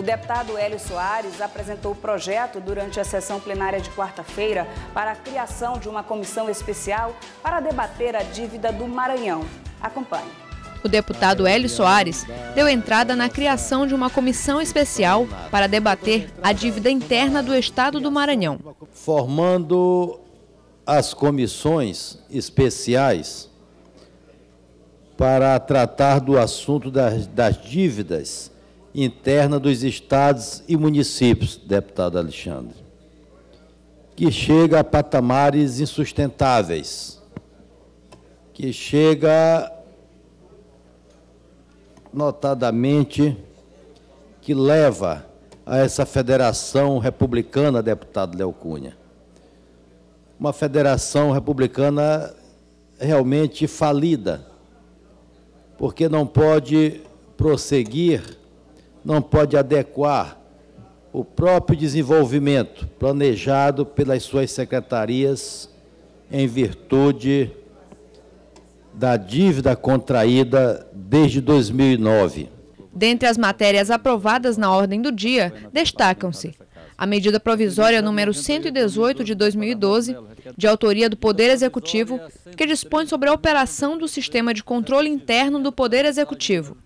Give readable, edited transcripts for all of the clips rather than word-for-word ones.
O deputado Hélio Soares apresentou o projeto durante a sessão plenária de quarta-feira para a criação de uma comissão especial para debater a dívida do Maranhão. Acompanhe. O deputado Hélio Soares deu entrada na criação de uma comissão especial para debater a dívida interna do Estado do Maranhão. Formando as comissões especiais para tratar do assunto das dívidas internas dos estados e municípios, deputado Alexandre, que chega a patamares insustentáveis, que chega, notadamente, que leva a essa federação republicana, deputado Léo Cunha. Uma federação republicana realmente falida, porque não pode prosseguir, não pode adequar o próprio desenvolvimento planejado pelas suas secretarias em virtude da dívida contraída desde 2009. Dentre as matérias aprovadas na ordem do dia, destacam-se a medida provisória número 118 de 2012, de autoria do Poder Executivo, que dispõe sobre a operação do sistema de controle interno do Poder Executivo.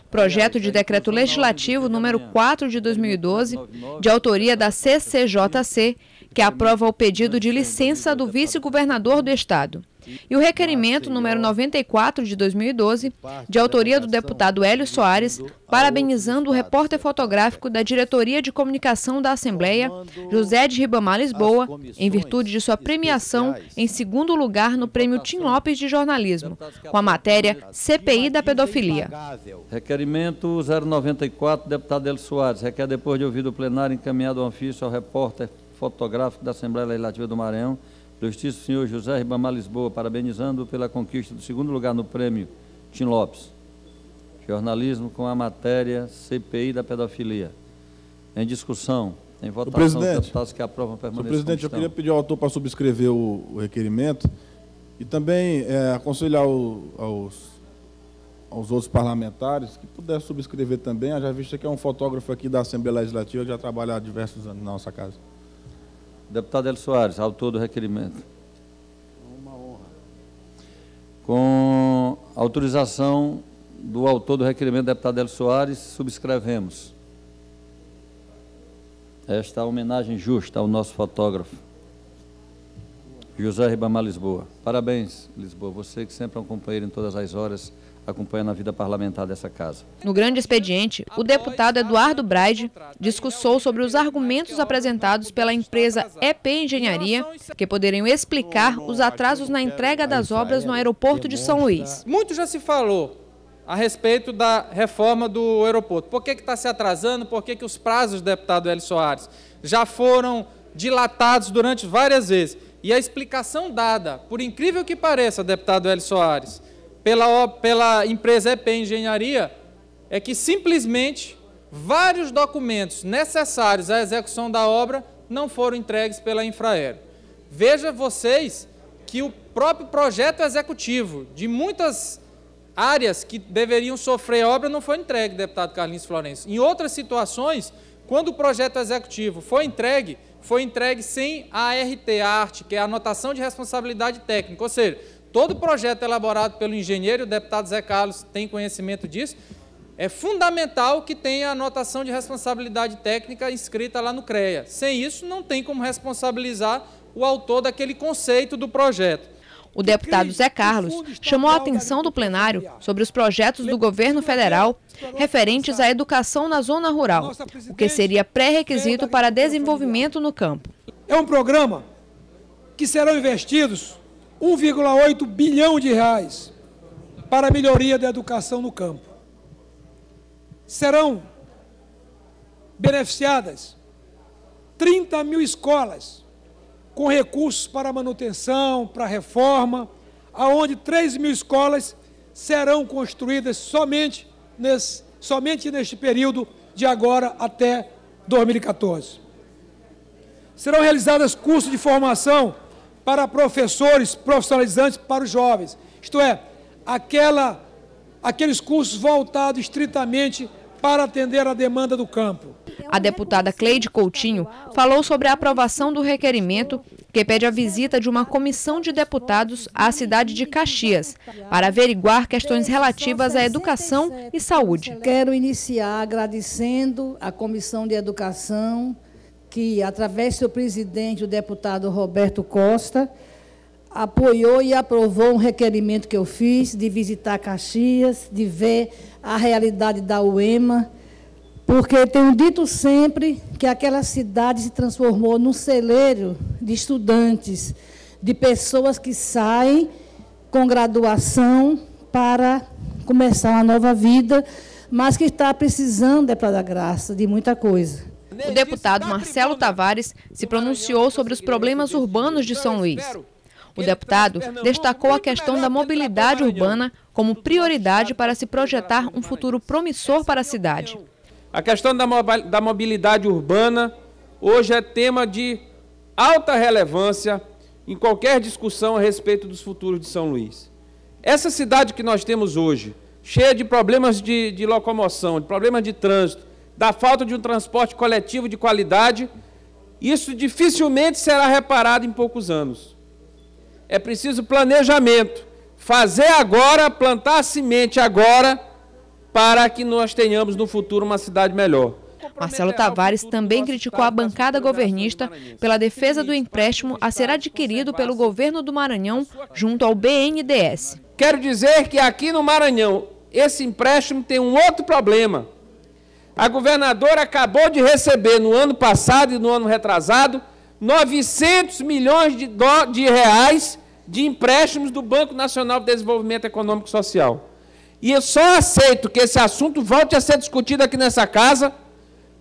Projeto de decreto legislativo número 4 de 2012, de autoria da CCJC, que aprova o pedido de licença do vice-governador do Estado. E o requerimento número 94 de 2012, de autoria do deputado Hélio Soares, parabenizando o repórter fotográfico da Diretoria de Comunicação da Assembleia, José de Ribamar Lisboa, em virtude de sua premiação em segundo lugar no Prêmio Tim Lopes de Jornalismo, com a matéria CPI da Pedofilia. Requerimento 094, deputado Hélio Soares, requer, depois de ouvido o plenário, encaminhado um ofício ao repórter fotográfico da Assembleia Legislativa do Maranhão, do Justiça senhor José Ribamar Lisboa, parabenizando-o pela conquista do segundo lugar no Prêmio Tim Lopes. Jornalismo com a matéria CPI da pedofilia. Em discussão, em votação, os deputados que aprovam permanecem. Senhor presidente, eu queria pedir ao autor para subscrever o requerimento e também aconselhar aos outros parlamentares que puder subscrever também, já visto que é um fotógrafo aqui da Assembleia Legislativa, que já trabalha há diversos anos na nossa casa. Deputado Hélio Soares, autor do requerimento. Uma honra. Com autorização do autor do requerimento, deputado Hélio Soares, subscrevemos esta homenagem justa ao nosso fotógrafo, José Ribamar Lisboa. Parabéns, Lisboa, você que sempre é um companheiro em todas as horas, acompanhando a vida parlamentar dessa casa. No grande expediente, o deputado Eduardo Braide discursou sobre os argumentos apresentados pela empresa EP Engenharia, que poderiam explicar os atrasos na entrega das obras no aeroporto de São Luís. Muito já se falou a respeito da reforma do aeroporto. Por que está se atrasando? Por que os prazos, deputado Hélio Soares, já foram dilatados durante várias vezes? E a explicação dada, por incrível que pareça, deputado Hélio Soares, pela empresa EP Engenharia, é que simplesmente vários documentos necessários à execução da obra não foram entregues pela Infraero. Veja vocês que o próprio projeto executivo de muitas áreas que deveriam sofrer obra não foi entregue, deputado Carlinhos Florencio. Em outras situações, quando o projeto executivo foi entregue sem a ART, que é a anotação de responsabilidade técnica, ou seja, todo projeto elaborado pelo engenheiro, o deputado Zé Carlos tem conhecimento disso, é fundamental que tenha a anotação de responsabilidade técnica inscrita lá no CREA. Sem isso, não tem como responsabilizar o autor daquele conceito do projeto. O deputado Zé Carlos chamou a atenção do plenário sobre os projetos do governo federal referentes à educação na zona rural, o que seria pré-requisito para desenvolvimento no campo. É um programa que serão investidos 1,8 bilhão de reais para a melhoria da educação no campo. Serão beneficiadas 30 mil escolas com recursos para manutenção, para reforma, aonde 3 mil escolas serão construídas somente neste período de agora até 2014. Serão realizados cursos de formação para professores profissionalizantes para os jovens, isto é, aqueles cursos voltados estritamente para atender a demanda do campo. A deputada Cleide Coutinho falou sobre a aprovação do requerimento que pede a visita de uma comissão de deputados à cidade de Caxias para averiguar questões relativas à educação e saúde. Quero iniciar agradecendo à Comissão de Educação que, através do seu presidente, o deputado Roberto Costa, apoiou e aprovou um requerimento que eu fiz de visitar Caxias, de ver a realidade da UEMA, porque tenho dito sempre que aquela cidade se transformou num celeiro de estudantes, de pessoas que saem com graduação para começar uma nova vida, mas que está precisando, deputada Graça, de muita coisa. O deputado Marcelo Tavares se pronunciou sobre os problemas urbanos de São Luís. O deputado destacou a questão da mobilidade urbana como prioridade para se projetar um futuro promissor para a cidade. A questão da mobilidade urbana hoje é tema de alta relevância em qualquer discussão a respeito dos futuros de São Luís. Essa cidade que nós temos hoje, cheia de problemas de locomoção, de problemas de trânsito, da falta de um transporte coletivo de qualidade, isso dificilmente será reparado em poucos anos. É preciso planejamento, fazer agora, plantar a semente agora, para que nós tenhamos no futuro uma cidade melhor. Marcelo Tavares também criticou a bancada governista pela defesa do empréstimo a ser adquirido pelo governo do Maranhão junto ao BNDES. Quero dizer que aqui no Maranhão, esse empréstimo tem um outro problema. A governadora acabou de receber no ano passado e no ano retrasado 900 milhões de reais de empréstimos do Banco Nacional de Desenvolvimento Econômico e Social. E eu só aceito que esse assunto volte a ser discutido aqui nessa casa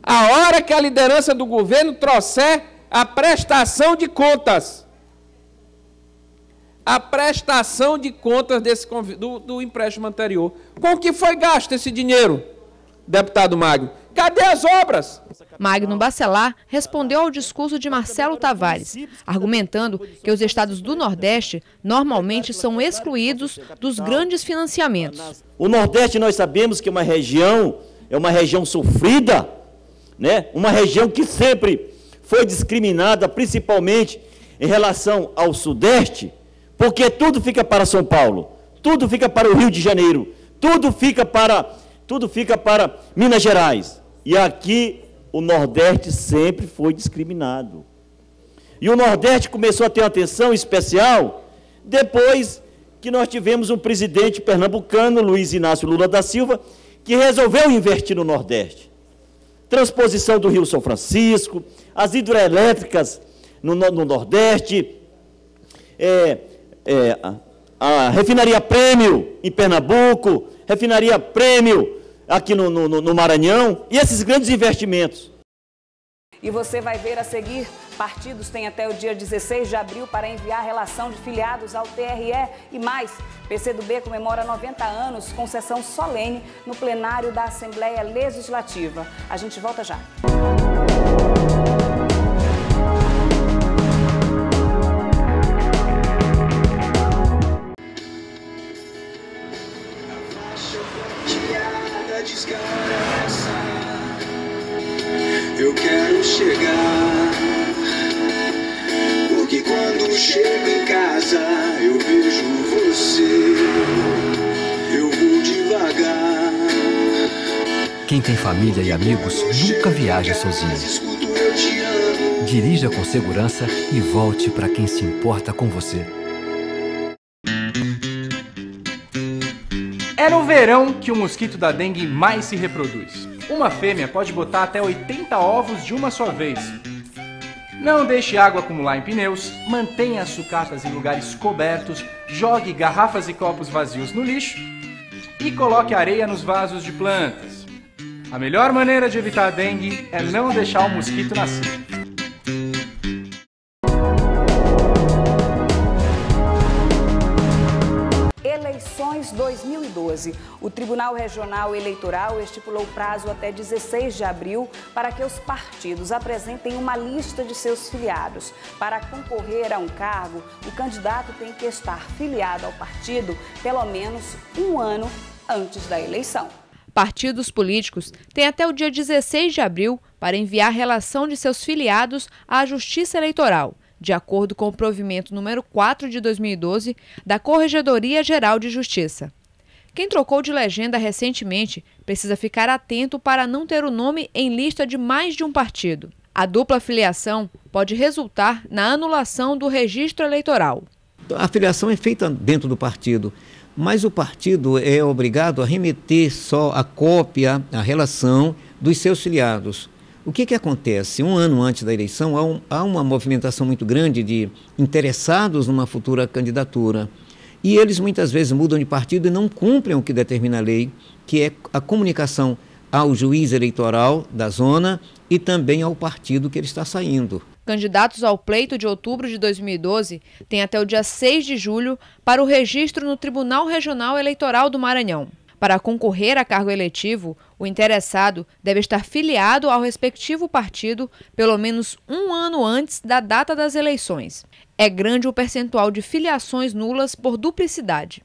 a hora que a liderança do governo trouxer a prestação de contas. A prestação de contas do empréstimo anterior. Com que foi gasto esse dinheiro, deputado Magno? Cadê as obras? Magno Bacelar respondeu ao discurso de Marcelo Tavares, argumentando que os estados do Nordeste normalmente são excluídos dos grandes financiamentos. O Nordeste nós sabemos que é uma região sofrida, né? Uma região que sempre foi discriminada, principalmente em relação ao Sudeste, porque tudo fica para São Paulo, tudo fica para o Rio de Janeiro, tudo fica para Minas Gerais. E aqui o Nordeste sempre foi discriminado. E o Nordeste começou a ter uma atenção especial depois que nós tivemos um presidente pernambucano, Luiz Inácio Lula da Silva, que resolveu investir no Nordeste. Transposição do Rio São Francisco, as hidrelétricas no Nordeste, a refinaria Prêmio em Pernambuco, refinaria Prêmio aqui no Maranhão, e esses grandes investimentos. E você vai ver a seguir, partidos têm até o dia 16 de abril para enviar relação de filiados ao TRE e mais. PCdoB comemora 90 anos com sessão solene no plenário da Assembleia Legislativa. A gente volta já. Eu quero chegar, porque quando chego em casa eu vejo você, eu vou devagar. Quem tem família e amigos nunca viaja sozinho. Dirija com segurança e volte para quem se importa com você. É no verão que o mosquito da dengue mais se reproduz. Uma fêmea pode botar até 80 ovos de uma só vez. Não deixe água acumular em pneus, mantenha as sucatas em lugares cobertos, jogue garrafas e copos vazios no lixo e coloque areia nos vasos de plantas. A melhor maneira de evitar a dengue é não deixar o mosquito nascer. Eleições 2012. O Tribunal Regional Eleitoral estipulou prazo até 16 de abril para que os partidos apresentem uma lista de seus filiados. Para concorrer a um cargo, o candidato tem que estar filiado ao partido pelo menos um ano antes da eleição. Partidos políticos têm até o dia 16 de abril para enviar a relação de seus filiados à Justiça Eleitoral, de acordo com o provimento número 4 de 2012 da Corregedoria Geral de Justiça. Quem trocou de legenda recentemente precisa ficar atento para não ter o nome em lista de mais de um partido. A dupla filiação pode resultar na anulação do registro eleitoral. A filiação é feita dentro do partido, mas o partido é obrigado a remeter só a cópia, a relação dos seus filiados. O que acontece? Um ano antes da eleição há uma movimentação muito grande de interessados numa futura candidatura. E eles muitas vezes mudam de partido e não cumprem o que determina a lei, que é a comunicação ao juiz eleitoral da zona e também ao partido que ele está saindo. Candidatos ao pleito de outubro de 2012 têm até o dia 6 de julho para o registro no Tribunal Regional Eleitoral do Maranhão. Para concorrer a cargo eletivo, o interessado deve estar filiado ao respectivo partido pelo menos um ano antes da data das eleições. É grande o percentual de filiações nulas por duplicidade.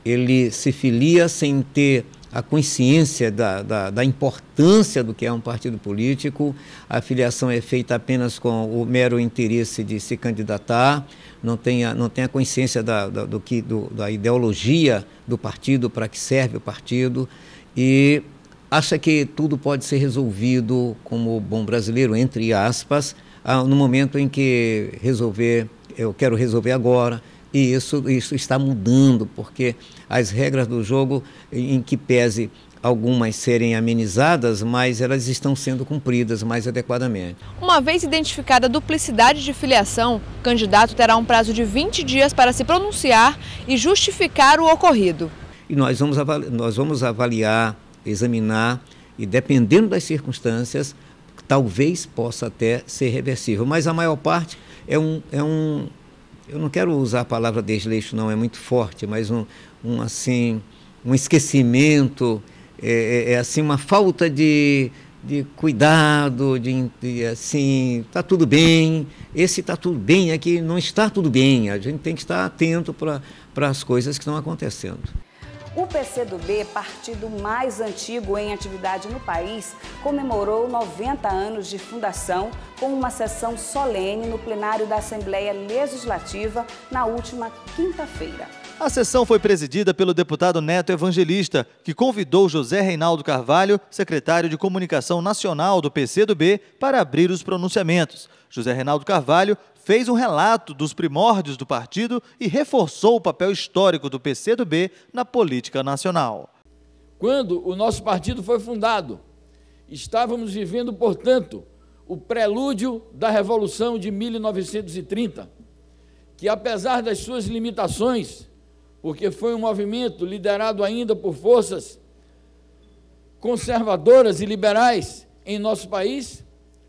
Ele se filia sem ter a consciência da importância do que é um partido político. A filiação é feita apenas com o mero interesse de se candidatar, não tem a consciência da ideologia do partido, para que serve o partido, e acha que tudo pode ser resolvido como bom brasileiro, entre aspas, no momento em que eu quero resolver agora. E isso está mudando, porque as regras do jogo, em que pese algumas serem amenizadas, mas elas estão sendo cumpridas mais adequadamente. Uma vez identificada a duplicidade de filiação, o candidato terá um prazo de 20 dias para se pronunciar e justificar o ocorrido. E nós vamos avaliar, examinar, e dependendo das circunstâncias, talvez possa até ser reversível, mas a maior parte eu não quero usar a palavra desleixo, não, é muito forte, mas um esquecimento, assim, uma falta de cuidado, assim, está tudo bem, esse está tudo bem, aqui não está tudo bem, a gente tem que estar atento para as coisas que estão acontecendo. O PCdoB, partido mais antigo em atividade no país, comemorou 90 anos de fundação com uma sessão solene no plenário da Assembleia Legislativa na última quinta-feira. A sessão foi presidida pelo deputado Neto Evangelista, que convidou José Reinaldo Carvalho, secretário de Comunicação Nacional do PCdoB, para abrir os pronunciamentos. José Reinaldo Carvalho fez um relato dos primórdios do partido e reforçou o papel histórico do PCdoB na política nacional. Quando o nosso partido foi fundado, estávamos vivendo, portanto, o prelúdio da Revolução de 1930, que apesar das suas limitações, porque foi um movimento liderado ainda por forças conservadoras e liberais em nosso país,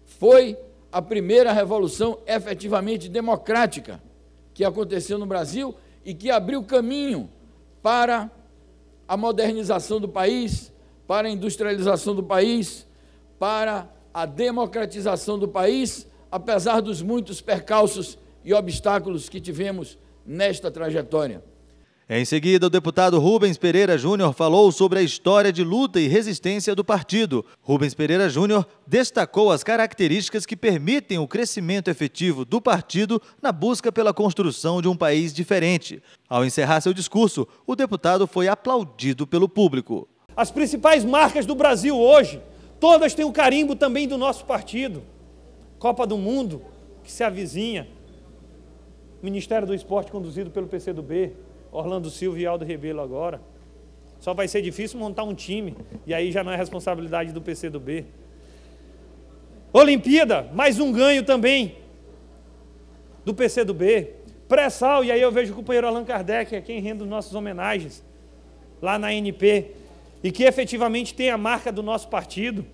foi a primeira revolução efetivamente democrática que aconteceu no Brasil e que abriu caminho para a modernização do país, para a industrialização do país, para a democratização do país, apesar dos muitos percalços e obstáculos que tivemos nesta trajetória. Em seguida, o deputado Rubens Pereira Júnior falou sobre a história de luta e resistência do partido. Rubens Pereira Júnior destacou as características que permitem o crescimento efetivo do partido na busca pela construção de um país diferente. Ao encerrar seu discurso, o deputado foi aplaudido pelo público. As principais marcas do Brasil hoje, todas têm o carimbo também do nosso partido. Copa do Mundo, que se avizinha, Ministério do Esporte conduzido pelo PCdoB, Orlando Silva e Aldo Rebelo agora. Só vai ser difícil montar um time, e aí já não é responsabilidade do PCdoB. Olimpíada, mais um ganho também do PCdoB. Pré-sal, e aí eu vejo o companheiro Allan Kardec, quem rende nossas homenagens, lá na ANP, e que efetivamente tem a marca do nosso partido,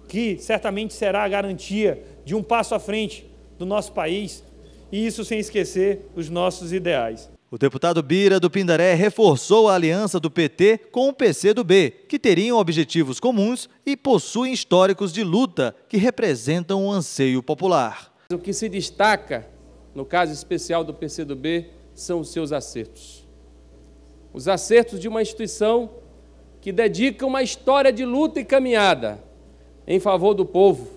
que certamente será a garantia de um passo à frente do nosso país, e isso sem esquecer os nossos ideais. O deputado Bira do Pindaré reforçou a aliança do PT com o PCdoB, que teriam objetivos comuns e possuem históricos de luta que representam um anseio popular. O que se destaca, no caso especial do PCdoB, são os seus acertos. Os acertos de uma instituição que dedica uma história de luta e caminhada em favor do povo,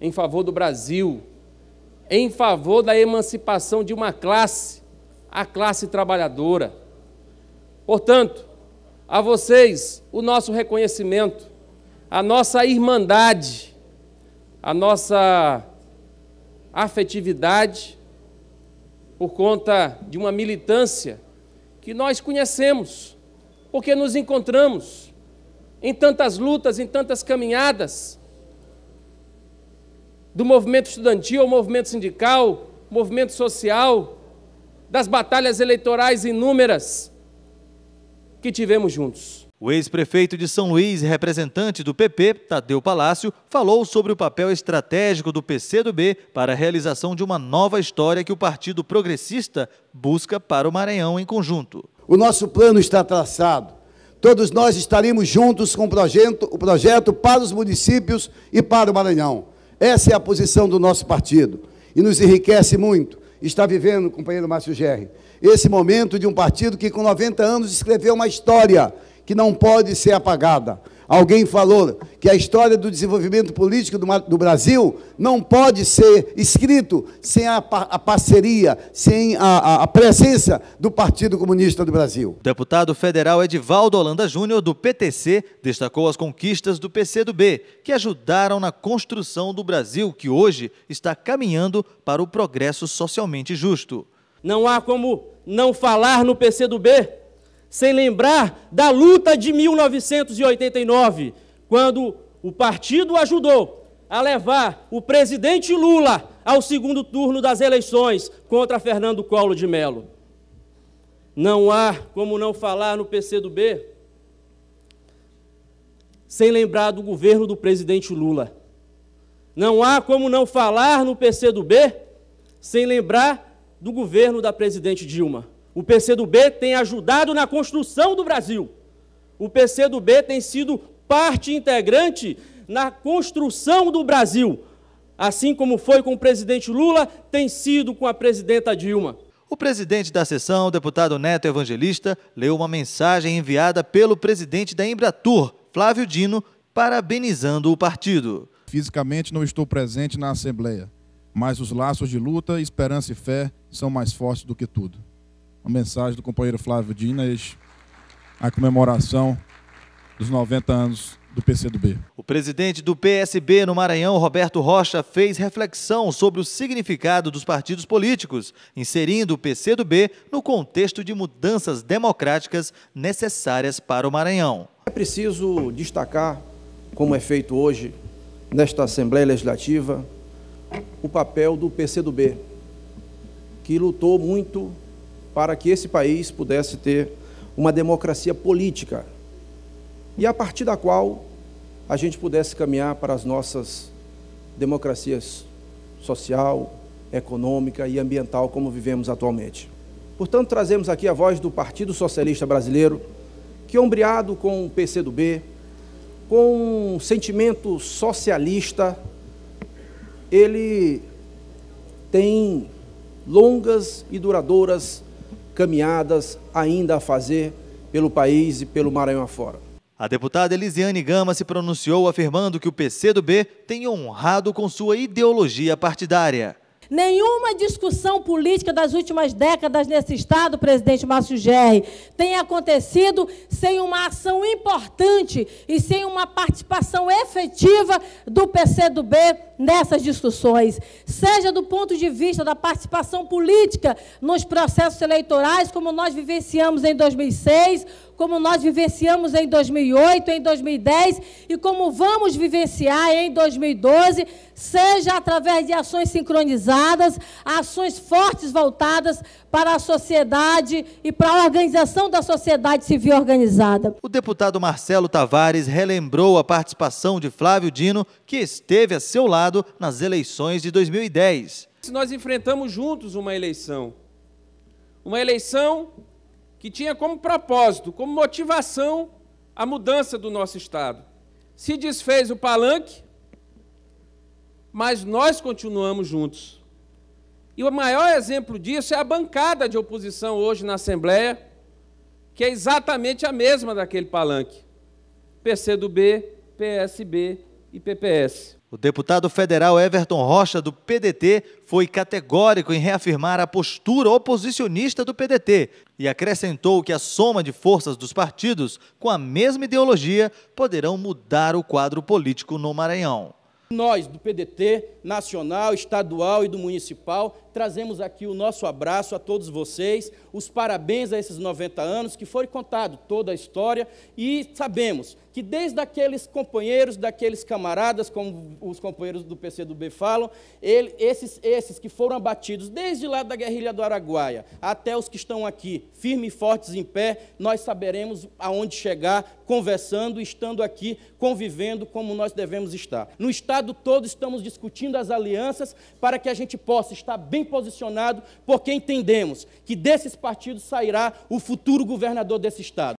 em favor do Brasil, em favor da emancipação de uma classe, a classe trabalhadora. Portanto, a vocês o nosso reconhecimento, a nossa irmandade, a nossa afetividade, por conta de uma militância que nós conhecemos, porque nos encontramos em tantas lutas, em tantas caminhadas, do movimento estudantil ao movimento sindical, movimento social, das batalhas eleitorais inúmeras que tivemos juntos. O ex-prefeito de São Luís e representante do PP, Tadeu Palácio, falou sobre o papel estratégico do PCdoB para a realização de uma nova história que o Partido Progressista busca para o Maranhão em conjunto. O nosso plano está traçado. Todos nós estaremos juntos com o projeto para os municípios e para o Maranhão. Essa é a posição do nosso partido. E nos enriquece muito estar vivendo, companheiro Márcio Gerri, esse momento de um partido que com 90 anos escreveu uma história que não pode ser apagada. Alguém falou que a história do desenvolvimento político do Brasil não pode ser escrito sem a parceria, sem a presença do Partido Comunista do Brasil. O deputado federal Edivaldo Holanda Júnior, do PTC, destacou as conquistas do PCdoB, que ajudaram na construção do Brasil, que hoje está caminhando para o progresso socialmente justo. Não há como não falar no PCdoB sem lembrar da luta de 1989, quando o partido ajudou a levar o presidente Lula ao segundo turno das eleições contra Fernando Collor de Mello. Não há como não falar no PCdoB sem lembrar do governo do presidente Lula. Não há como não falar no PCdoB sem lembrar do governo da presidente Dilma. O PCdoB tem ajudado na construção do Brasil. O PCdoB tem sido parte integrante na construção do Brasil. Assim como foi com o presidente Lula, tem sido com a presidenta Dilma. O presidente da sessão, o deputado Neto Evangelista, leu uma mensagem enviada pelo presidente da Embratur, Flávio Dino, parabenizando o partido. Fisicamente não estou presente na Assembleia, mas os laços de luta, esperança e fé são mais fortes do que tudo. A mensagem do companheiro Flávio Dino, a comemoração dos 90 anos do PCdoB. O presidente do PSB no Maranhão, Roberto Rocha, fez reflexão sobre o significado dos partidos políticos, inserindo o PCdoB no contexto de mudanças democráticas necessárias para o Maranhão. É preciso destacar, como é feito hoje nesta Assembleia Legislativa, o papel do PCdoB, que lutou muito para que esse país pudesse ter uma democracia política e a partir da qual a gente pudesse caminhar para as nossas democracias social, econômica e ambiental como vivemos atualmente. Portanto, trazemos aqui a voz do Partido Socialista Brasileiro, que, ombreado com o PCdoB, com um sentimento socialista, ele tem longas e duradouras caminhadas ainda a fazer pelo país e pelo Maranhão afora. A deputada Elisiane Gama se pronunciou afirmando que o PCdoB tem honrado com sua ideologia partidária. Nenhuma discussão política das últimas décadas nesse Estado, presidente Márcio Gerri, tem acontecido sem uma ação importante e sem uma participação efetiva do PCdoB nessas discussões, seja do ponto de vista da participação política nos processos eleitorais, como nós vivenciamos em 2006, como nós vivenciamos em 2008, em 2010 e como vamos vivenciar em 2012, seja através de ações sincronizadas, ações fortes voltadas para a sociedade e para a organização da sociedade civil organizada. O deputado Marcelo Tavares relembrou a participação de Flávio Dino, que esteve a seu lado nas eleições de 2010. Nós enfrentamos juntos uma eleição que tinha como propósito, como motivação, a mudança do nosso Estado. Se desfez o palanque, mas nós continuamos juntos. E o maior exemplo disso é a bancada de oposição hoje na Assembleia, que é exatamente a mesma daquele palanque. PCdoB, PSB e PPS. O deputado federal Everton Rocha, do PDT, foi categórico em reafirmar a postura oposicionista do PDT e acrescentou que a soma de forças dos partidos com a mesma ideologia poderão mudar o quadro político no Maranhão. Nós, do PDT, nacional, estadual e do municipal, trazemos aqui o nosso abraço a todos vocês, os parabéns a esses 90 anos, que foi contado toda a história, e sabemos que desde aqueles companheiros, daqueles camaradas, como os companheiros do PCdoB falam, esses que foram abatidos desde lá da guerrilha do Araguaia até os que estão aqui, firmes e fortes em pé, nós saberemos aonde chegar, conversando, estando aqui, convivendo como nós devemos estar. No Estado todo estamos discutindo as alianças para que a gente possa estar bem posicionado, porque entendemos que desses partidos sairá o futuro governador desse Estado.